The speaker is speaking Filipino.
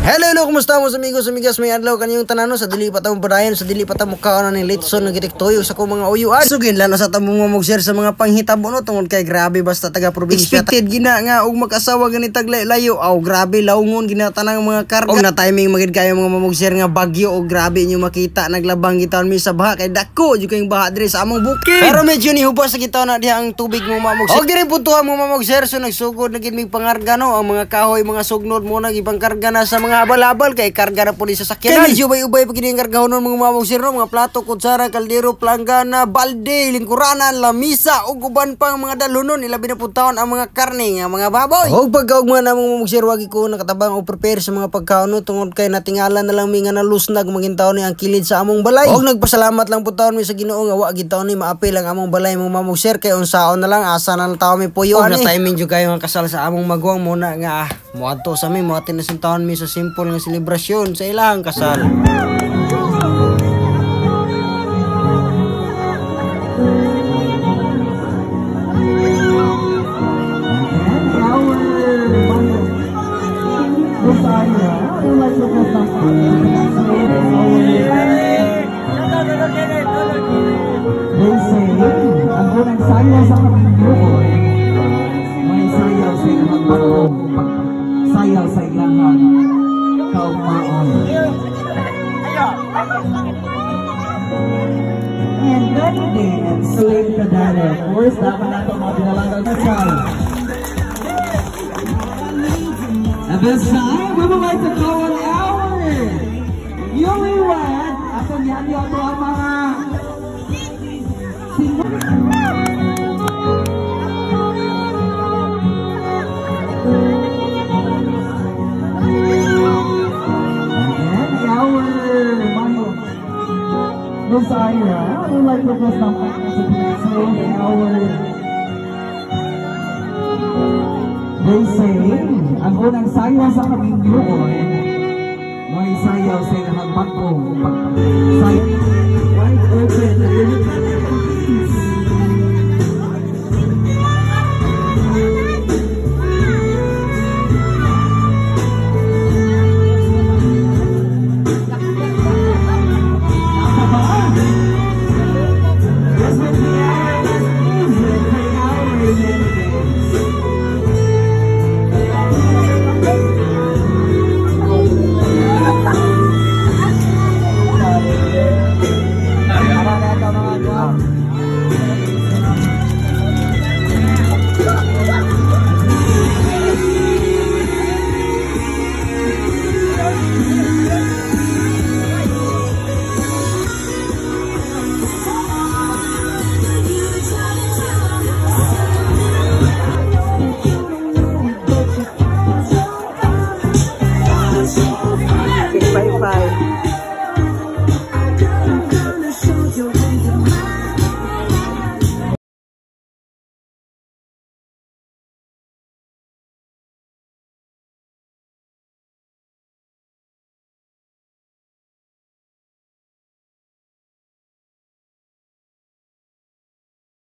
Hello, kumusta mo amigos, amigas, may adlaw kaniyong tanano sa dili pa ta mo padayon, sa dili pa ta mo kaon ni Litson nga gitiktoyo sa ko mga uyuan. Sugin lalo sa tamong mag-share sa mga panghitabo no tungod kay grabe basta taga probinsya. Expected gina nga og mag-asawa ganit layo. Aw grabe laungon gina tanang mga karga. Og na timing magid kayo mga mag-share nga bagyo og grabe inyo makita naglabang gitaon mi sa baha kay dako jud kayong baha diri sa among bukid. Pero medyo ni hubas sa gitaon na diha ang tubig mo mamog-share. Og diri puntuhan mo mamog-share so nagsugod na gid mig pangarga no ang mga kahoy mga sugnod mo nagibang karga na sa mga habal-habal kay karga na po ni sasakyan. Kaya medyo ubay pa gini ang kargahon ng mga mamog-share no, mga plato, kutsara, kaldero, planggana, balde, lingkuranan, lamisa ug uban pang mga dalunon ilabi na puntaon ang mga karne nga mga baboy. Og pagkaugma na mga mamog-share wagi ko nakatabang og prepare sa mga pagkaon no tungod kay natingalan na lang mi nga nalusnag magintaon ni ang kilid sa among balay. Og nagpasalamat lang puntaon mi sa Ginoo nga wa gid taon ni maapil ang among balay mga mamog-share kay unsaon na lang asa na tawo mi puyo na timing jud kayo ang kasal sa among magwang muna nga moadto sa mi moatin na taon mi sa simple nga selebrasyon sa ilang kasal. Sayaw sa ilangan kaumaon. And then again, slave kadala. Of course, dapat nato mga pinalagang kasal. At this time, we would like to call on our newlywed. Asan yan yung ang mga Desire, I would like to put some they say, ang unang sayaw sa kaming yun, may sayaw sa ilang bagong pag-sayaw. Wide open,